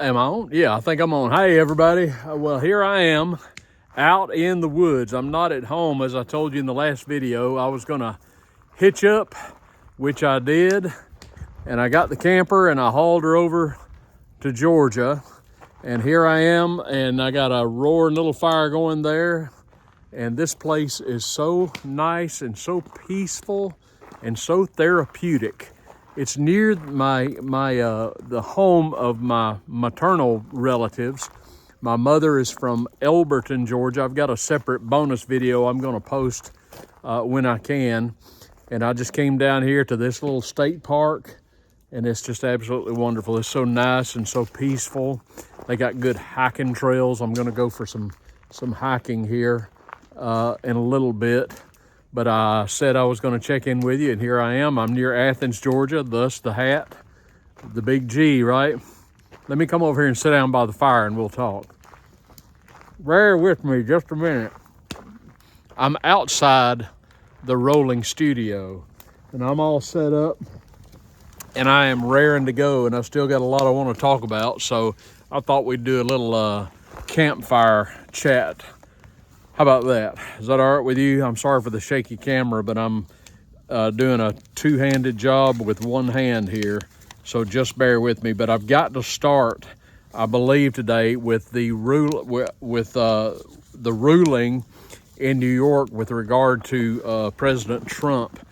Am I on? Yeah, I think I'm on. Hey, everybody. Well, here I am out in the woods. I'm not at home, as I told you in the last video. I was going to hitch up, which I did, and I got the camper and I hauled her over to Georgia. And here I am, and I got a roaring little fire going there. And this place is so nice and so peaceful and so therapeutic. It's near the home of my maternal relatives. My mother is from Elberton, Georgia. I've got a separate bonus video I'm going to post when I can. And I just came down here to this little state park, and it's just absolutely wonderful. It's so nice and so peaceful. They got good hiking trails. I'm going to go for some hiking here in a little bit. But I said I was going to check in with you, and here I am. I'm near Athens, Georgia, thus the hat, the big G, right? Let me come over here and sit down by the fire, and we'll talk. Bear with me just a minute. I'm outside the rolling studio, and I'm all set up, and I am raring to go, and I've still got a lot I want to talk about, so I thought we'd do a little campfire chat. How about that? Is that all right with you? I'm sorry for the shaky camera, but I'm doing a two-handed job with one hand here, so just bear with me. But I've got to start, I believe, today with the ruling in New York with regard to President Trump.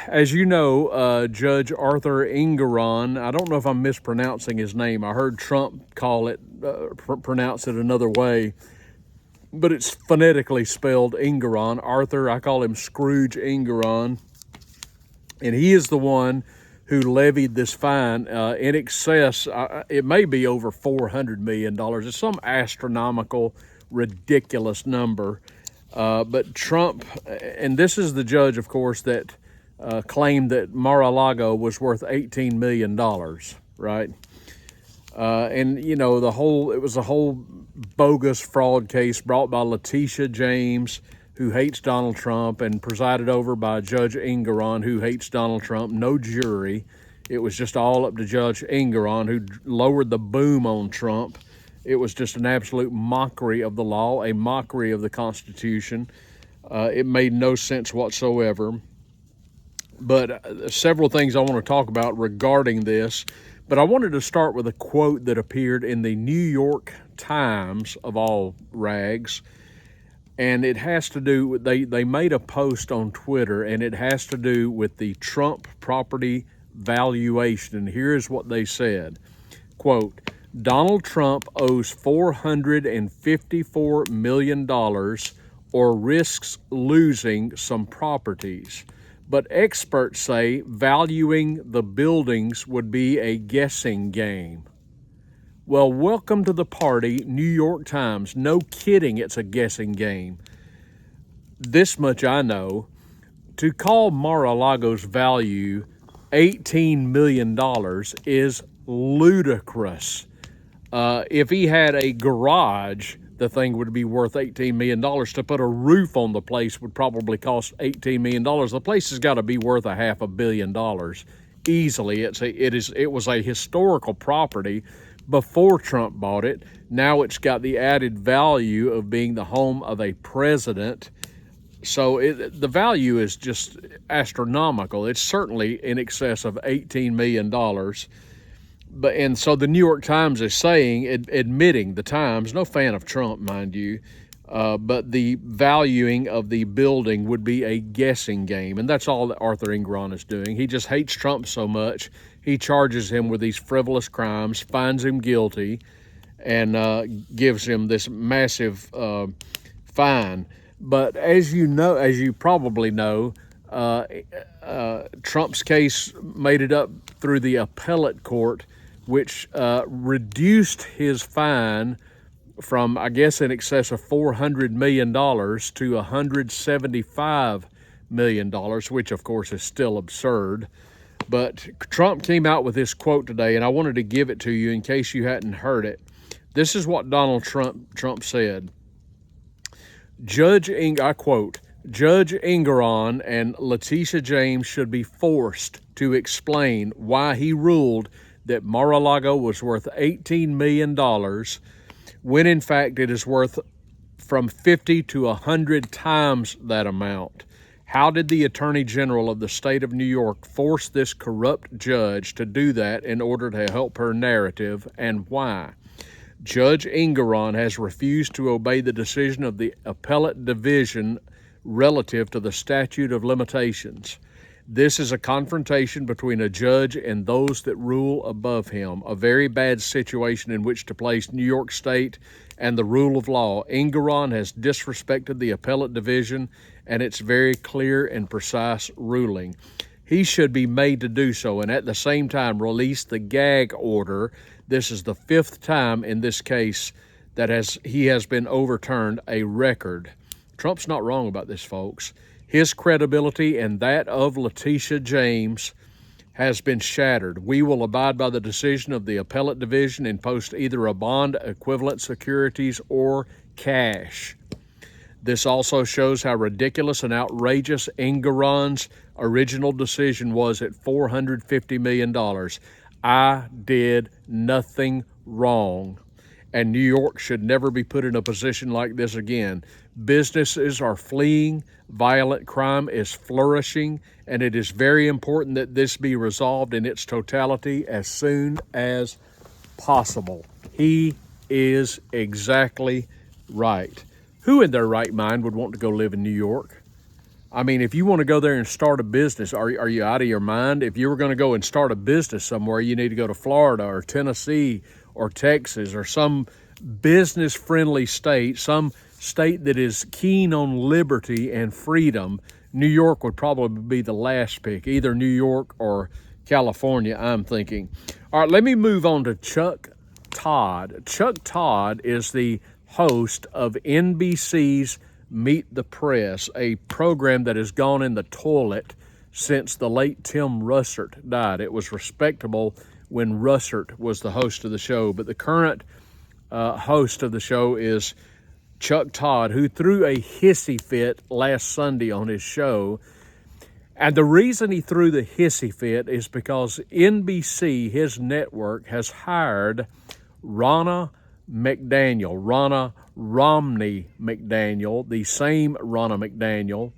As you know, Judge Arthur Engoron, I don't know if I'm mispronouncing his name. I heard Trump call it, pronounce it another way. But it's phonetically spelled Engoron. Arthur, I call him Scrooge Engoron. And he is the one who levied this fine in excess, it may be over $400 million. It's some astronomical, ridiculous number. But Trump, and this is the judge, of course, that claimed that Mar-a-Lago was worth $18 million, right? And, you know, it was a whole bogus fraud case brought by Letitia James, who hates Donald Trump, and presided over by Judge Engoron, who hates Donald Trump. No jury. It was just all up to Judge Engoron, who lowered the boom on Trump. It was just an absolute mockery of the law, a mockery of the Constitution. It made no sense whatsoever. But several things I want to talk about regarding this. But I wanted to start with a quote that appeared in the New York Times, of all rags. And it has to do with, they made a post on Twitter, and it has to do with the Trump property valuation. And here's what they said, quote, Donald Trump owes $454 million or risks losing some properties. But experts say valuing the buildings would be a guessing game. Well, welcome to the party, New York Times. No kidding, it's a guessing game. This much I know. To call Mar-a-Lago's value $18 million is ludicrous. If he had a garage, the thing would be worth $18 million. To put a roof on the place would probably cost $18 million. The place has got to be worth $500 million easily. It was a historical property before Trump bought it. Now it's got the added value of being the home of a president. So the value is just astronomical. It's certainly in excess of $18 million. And so the New York Times is saying, admitting, the Times, no fan of Trump, mind you, but the valuing of the building would be a guessing game. And that's all that Arthur Engoron is doing. He just hates Trump so much. He charges him with these frivolous crimes, finds him guilty, and gives him this massive fine. But as you probably know, Trump's case made it up through the appellate court, which reduced his fine from, I guess, in excess of $400 million to $175 million, which, of course, is still absurd. But Trump came out with this quote today, and I wanted to give it to you in case you hadn't heard it. This is what Donald Trump said. I quote, Judge Engoron and Letitia James should be forced to explain why he ruled that Mar-a-Lago was worth $18 million, when in fact it is worth from 50 to 100 times that amount. How did the Attorney General of the state of New York force this corrupt judge to do that in order to help her narrative, and why? Judge Engeron has refused to obey the decision of the appellate division relative to the statute of limitations. This is a confrontation between a judge and those that rule above him, a very bad situation in which to place New York State and the rule of law. Engeron has disrespected the appellate division and its very clear and precise ruling. He should be made to do so, and at the same time release the gag order. This is the 5th time in this case that he has been overturned, a record. Trump's not wrong about this, folks. His credibility and that of Letitia James has been shattered. We will abide by the decision of the appellate division and post either a bond, equivalent securities, or cash. This also shows how ridiculous and outrageous Engeron's original decision was at $450 million. I did nothing wrong, and New York should never be put in a position like this again. Businesses are fleeing, violent crime is flourishing, and it is very important that this be resolved in its totality as soon as possible. He is exactly right. Who in their right mind would want to go live in New York? I mean, if you want to go there and start a business, are you out of your mind? If you were going to go and start a business somewhere, you need to go to Florida or Tennessee or Texas or some business-friendly state, some state that is keen on liberty and freedom. New York would probably be the last pick, either New York or California, I'm thinking. All right, let me move on to Chuck Todd. Chuck Todd is the host of NBC's Meet the Press, a program that has gone in the toilet since the late Tim Russert died. It was respectable when Russert was the host of the show, but the current host of the show is Chuck Todd, who threw a hissy fit last Sunday on his show. And the reason he threw the hissy fit is because NBC, his network, has hired Ronna Romney McDaniel, the same Ronna McDaniel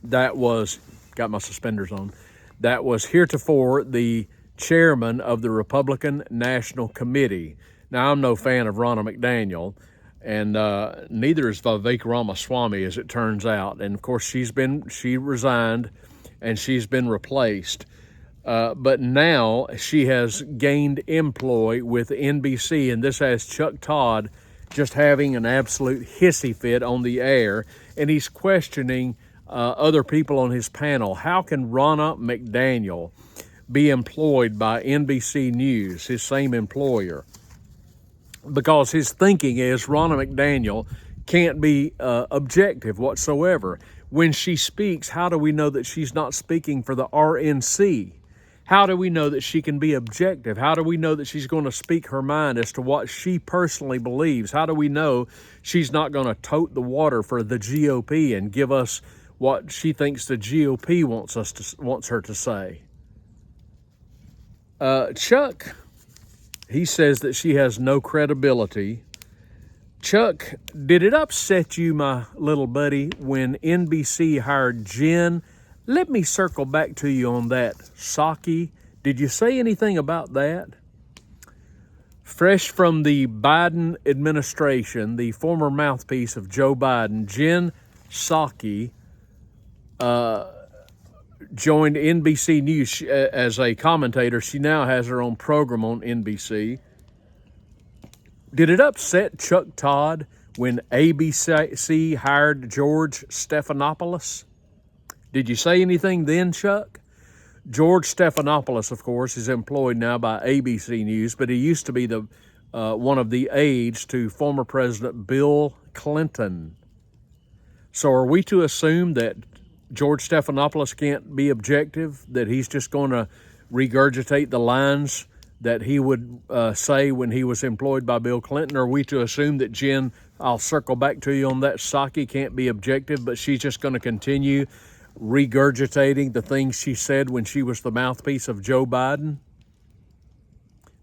that was, got my suspenders on, that was heretofore the chairman of the Republican National Committee. Now, I'm no fan of Ronna McDaniel, and neither is Vivek Ramaswamy, as it turns out. And of course, she resigned, and she's been replaced. But now she has gained employ with NBC, and this has Chuck Todd just having an absolute hissy fit on the air, and he's questioning other people on his panel. How can Ronna McDaniel be employed by NBC News, his same employer? Because his thinking is Ronna McDaniel can't be objective whatsoever. When she speaks, how do we know that she's not speaking for the RNC? How do we know that she can be objective? How do we know that she's going to speak her mind as to what she personally believes? How do we know she's not going to tote the water for the GOP and give us what she thinks the GOP wants her to say? Chuck, he says that she has no credibility. Chuck, did it upset you, my little buddy, when NBC hired Jen? Let me circle back to you on that, Psaki. Did you say anything about that? Fresh from the Biden administration, the former mouthpiece of Joe Biden, Jen Psaki, joined NBC News as a commentator. She now has her own program on NBC. Did it upset Chuck Todd when ABC hired George Stephanopoulos? Did you say anything then, Chuck? George Stephanopoulos, of course, is employed now by ABC News, but he used to be the one of the aides to former President Bill Clinton. So are we to assume that George Stephanopoulos can't be objective, that he's just going to regurgitate the lines that he would say when he was employed by Bill Clinton? Or are we to assume that Jen, I'll circle back to you on that, Psaki can't be objective, but she's just going to continue regurgitating the things she said when she was the mouthpiece of Joe Biden?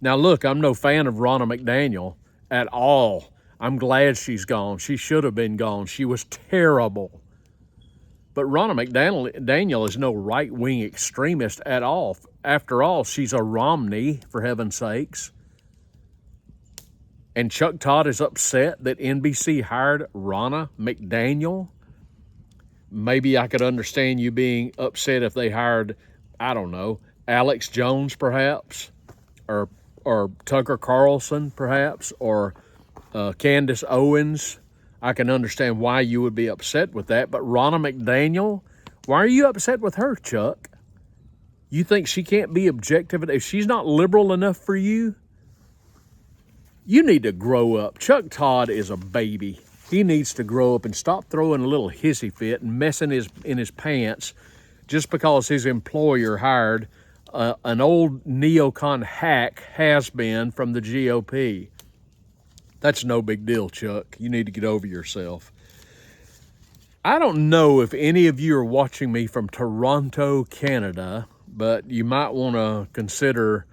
Now look, I'm no fan of Ronna McDaniel at all. I'm glad she's gone. She should have been gone. She was terrible. But Ronna McDaniel is no right-wing extremist at all. After all, she's a Romney, for heaven's sakes. And Chuck Todd is upset that NBC hired Ronna McDaniel. Maybe I could understand you being upset if they hired, I don't know, Alex Jones perhaps, or Tucker Carlson perhaps, or Candace Owens. I can understand why you would be upset with that. But Ronna McDaniel, why are you upset with her, Chuck? You think she can't be objective? If she's not liberal enough for you, you need to grow up. Chuck Todd is a baby. He needs to grow up and stop throwing a little hissy fit and messing in his pants just because his employer hired an old neocon hack has-been from the GOP. That's no big deal, Chuck. You need to get over yourself. I don't know if any of you are watching me from Toronto, Canada, but you might want to consider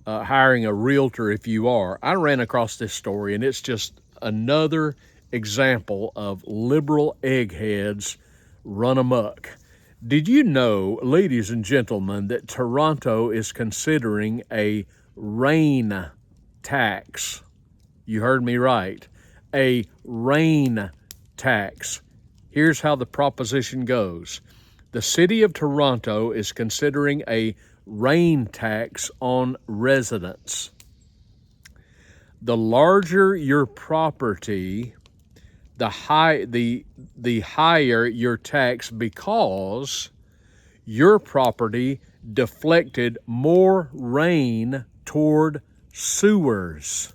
hiring a realtor if you are. I ran across this story, and it's just another example of liberal eggheads run amok. Did you know, ladies and gentlemen, that Toronto is considering a rain tax? You heard me right. A rain tax. Here's how the proposition goes. The city of Toronto is considering a rain tax on residents. The larger your property, the higher your tax, because your property deflected more rain toward sewers.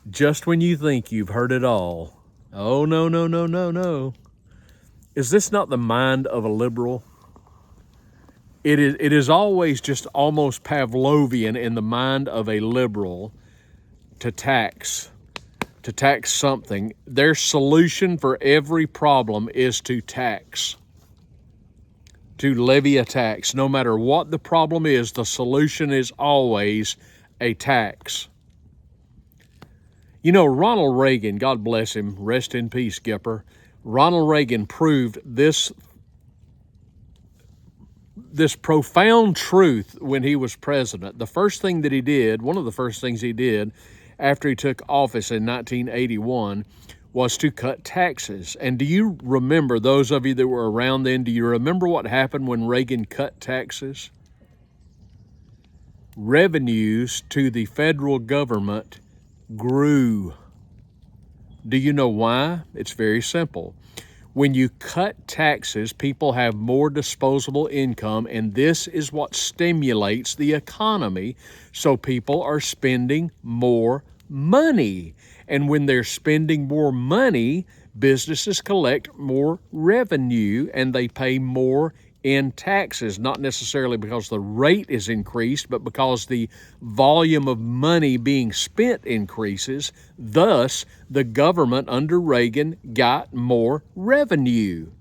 Just when you think you've heard it all. Oh, no, no, no, no, no. Is this not the mind of a liberal? It is always just almost Pavlovian in the mind of a liberal to tax something. Their solution for every problem is to tax, to levy a tax. No matter what the problem is, the solution is always a tax. You know, Ronald Reagan, God bless him, rest in peace, Gipper. Ronald Reagan proved this profound truth when he was president. The first thing that he did, one of the first things he did after he took office in 1981 was to cut taxes. And do you remember, those of you that were around then, do you remember what happened when Reagan cut taxes? Revenues to the federal government grew. Do you know why? It's very simple. When you cut taxes, people have more disposable income, and this is what stimulates the economy, so people are spending more money. And when they're spending more money, businesses collect more revenue, and they pay more in taxes, not necessarily because the rate is increased, but because the volume of money being spent increases. Thus, the government under Reagan got more revenue.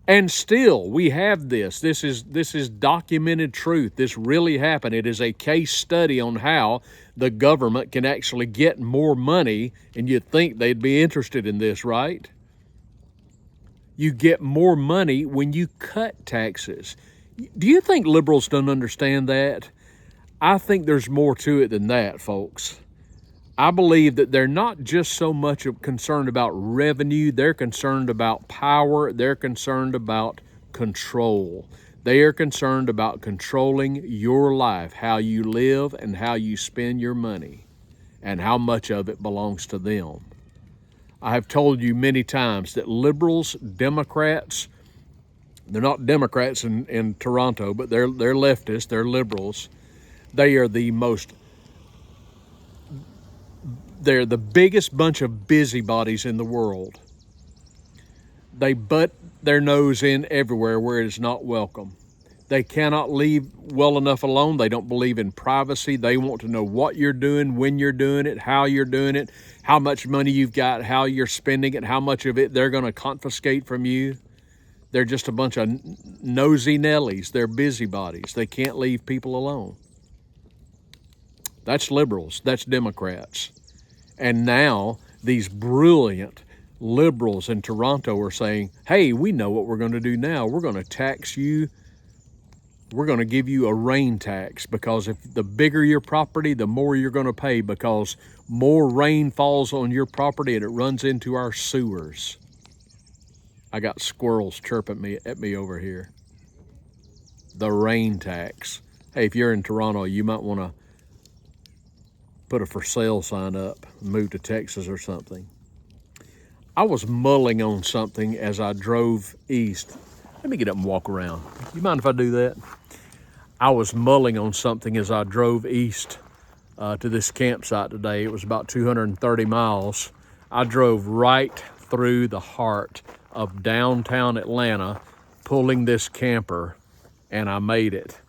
And still, we have this. This is documented truth. This really happened. It is a case study on how the government can actually get more money, and you'd think they'd be interested in this, right? You get more money when you cut taxes. Do you think liberals don't understand that? I think there's more to it than that, folks. I believe that they're not just so much concerned about revenue, they're concerned about power, they're concerned about control. They are concerned about controlling your life, how you live and how you spend your money, and how much of it belongs to them. I have told you many times that liberals, Democrats, they're not Democrats in Toronto, but they're leftists, they're liberals. They are they're the biggest bunch of busybodies in the world. They butt their nose in everywhere where it is not welcome. They cannot leave well enough alone. They don't believe in privacy. They want to know what you're doing, when you're doing it, how you're doing it, how much money you've got, how you're spending it, how much of it they're going to confiscate from you. They're just a bunch of nosy Nellies. They're busybodies. They can't leave people alone. That's liberals. That's Democrats. And now these brilliant liberals in Toronto are saying, hey, we know what we're going to do now. We're going to tax you. We're going to give you a rain tax, because if the bigger your property, the more you're going to pay, because more rain falls on your property and it runs into our sewers. I got squirrels chirping at me over here. The rain tax. Hey, if you're in Toronto, you might want to put a for sale sign up and move to Texas or something. I was mulling on something as I drove east. Let me get up and walk around. You mind if I do that? I was mulling on something as I drove east to this campsite today. It was about 230 miles. I drove right through the heart of downtown Atlanta, pulling this camper, and I made it.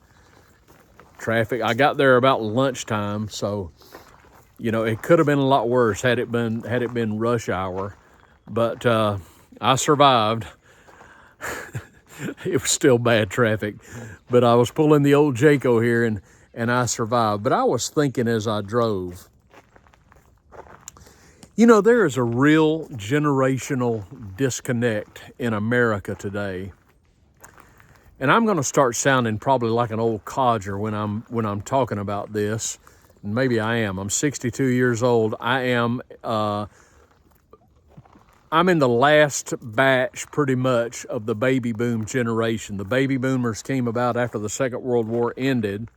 Traffic, I got there about lunchtime, so you know, it could have been a lot worse had it been rush hour, but I survived. It was still bad traffic, but I was pulling the old Jayco here and I survived. But I was thinking as I drove, you know, there is a real generational disconnect in America today. And I'm going to start sounding probably like an old codger when I'm talking about this. And maybe I am. I'm 62 years old. I'm in the last batch, pretty much, of the baby boom generation. The baby boomers came about after the Second World War ended.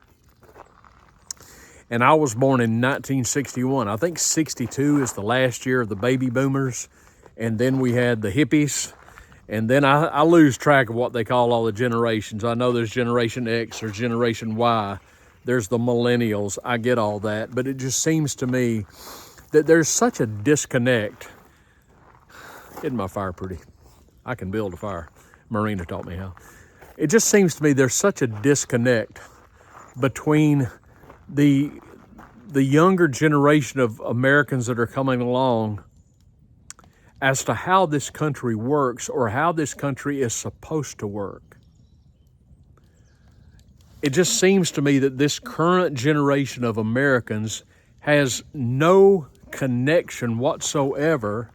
And I was born in 1961. I think 62 is the last year of the baby boomers. And then we had the hippies. And then I lose track of what they call all the generations. I know there's Generation X, there's Generation Y, there's the millennials. I get all that. But it just seems to me that there's such a disconnect. Isn't my fire pretty? I can build a fire. Marina taught me how. It just seems to me there's such a disconnect between the younger generation of Americans that are coming along as to how this country works or how this country is supposed to work. It just seems to me that this current generation of Americans has no connection whatsoever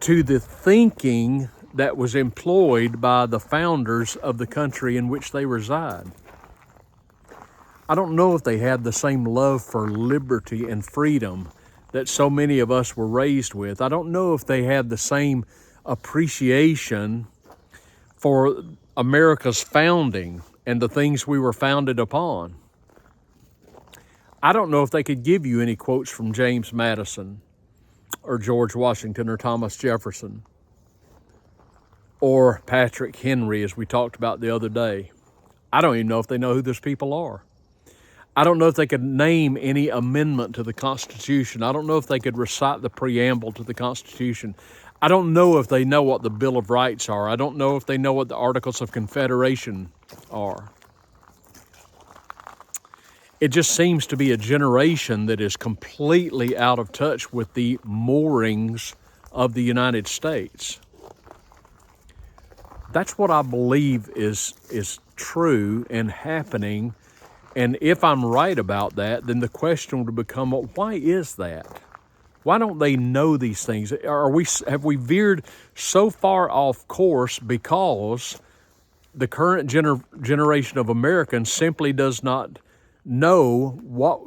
to the thinking that was employed by the founders of the country in which they reside. I don't know if they had the same love for liberty and freedom that so many of us were raised with. I don't know if they had the same appreciation for America's founding and the things we were founded upon. I don't know if they could give you any quotes from James Madison or George Washington or Thomas Jefferson or Patrick Henry, as we talked about the other day. I don't even know if they know who those people are. I don't know if they could name any amendment to the Constitution. I don't know if they could recite the preamble to the Constitution. I don't know if they know what the Bill of Rights are. I don't know if they know what the Articles of Confederation are. It just seems to be a generation that is completely out of touch with the moorings of the United States. That's what I believe is true and happening. And if I'm right about that, then the question would become, well, why is that? Why don't they know these things? Have we veered so far off course because the current generation of Americans simply does not know what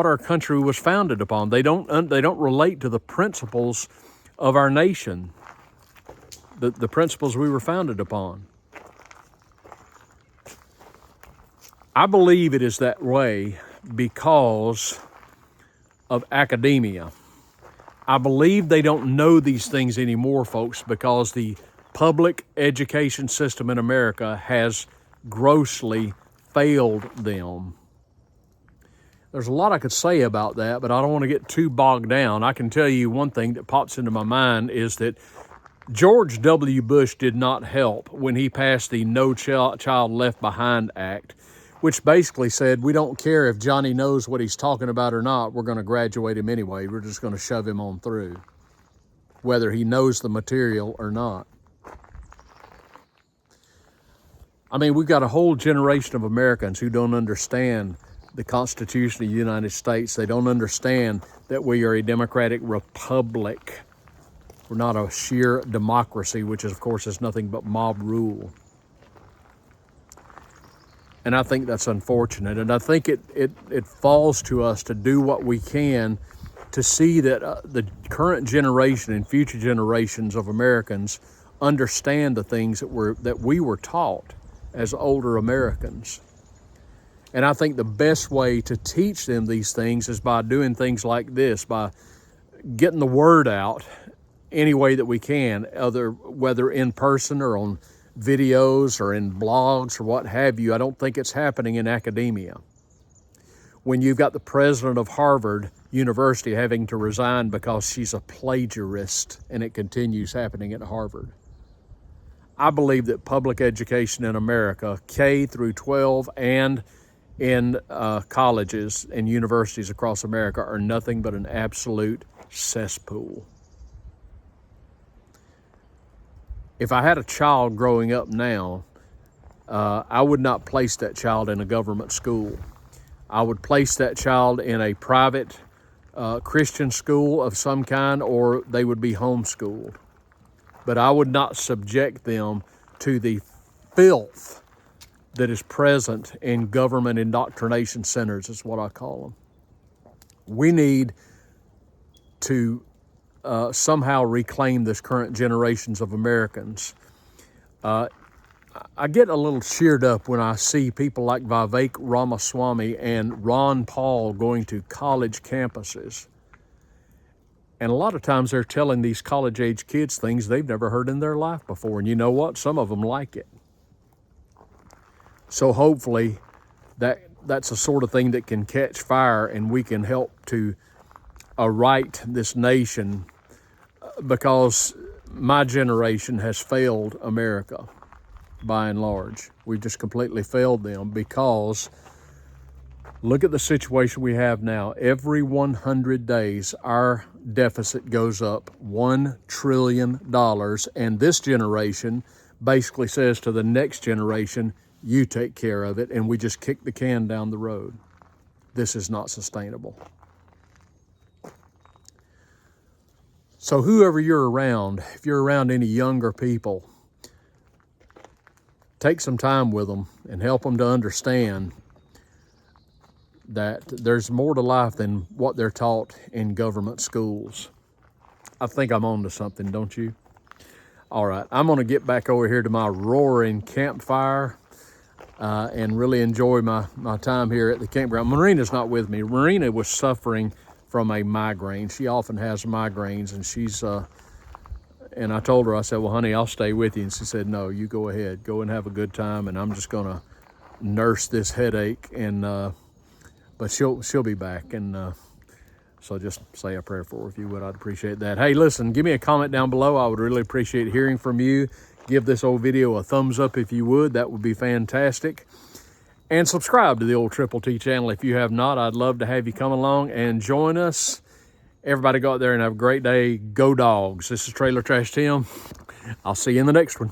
our country was founded upon? They don't relate to the principles of our nation, the principles we were founded upon. I believe it is that way because of academia. I believe they don't know these things anymore, folks, because the public education system in America has grossly failed them. There's a lot I could say about that, but I don't want to get too bogged down. I can tell you one thing that pops into my mind is that George W. Bush did not help when he passed the No Child Left Behind Act, which basically said, we don't care if Johnny knows what he's talking about or not, we're going to graduate him anyway. We're just going to shove him on through, whether he knows the material or not. I mean, we've got a whole generation of Americans who don't understand the Constitution of the United States. They don't understand that we are a democratic republic. We're not a sheer democracy, which is, of course, is nothing but mob rule. And I think that's unfortunate. And I think it falls to us to do what we can to see that the current generation and future generations of Americans understand the things that we were taught as older Americans. And I think the best way to teach them these things is by doing things like this, by getting the word out any way that we can, whether in person or on videos or in blogs or what have you. I don't think it's happening in academia. When you've got the president of Harvard University having to resign because she's a plagiarist, and it continues happening at Harvard. I believe that public education in America, K through 12 and in colleges and universities across America, are nothing but an absolute cesspool. If I had a child growing up now, I would not place that child in a government school. I would place that child in a private Christian school of some kind, or they would be homeschooled. But I would not subject them to the filth that is present in government indoctrination centers, is what I call them. We need to somehow reclaim this current generations of Americans. I get a little cheered up when I see people like Vivek Ramaswamy and Ron Paul going to college campuses. And a lot of times they're telling these college-age kids things they've never heard in their life before. And you know what? Some of them like it. So hopefully that's the sort of thing that can catch fire, and we can help to right this nation, because my generation has failed America by and large. We've just completely failed them, because look at the situation we have now. Every 100 days, our deficit goes up $1 trillion. And this generation basically says to the next generation, you take care of it, and we just kick the can down the road. This is not sustainable. So whoever you're around, if you're around any younger people, take some time with them and help them to understand that there's more to life than what they're taught in government schools. I think I'm on to something, don't you? All right, I'm going to get back over here to my roaring campfire and really enjoy my time here at the campground. Marina's not with me. Marina was suffering from a migraine. She often has migraines, and she's and I told her, I said, well, honey, I'll stay with you. And she said, no, you go ahead. Go and have a good time, and I'm just going to nurse this headache. And but she'll be back. And so just say a prayer for her if you would. I'd appreciate that. Hey, listen, give me a comment down below. I would really appreciate hearing from you. Give this old video a thumbs up if you would. That would be fantastic. And subscribe to the old Triple T channel if you have not. I'd love to have you come along and join us. Everybody go out there and have a great day. Go Dogs. This is Trailer Trash Tim. I'll see you in the next one.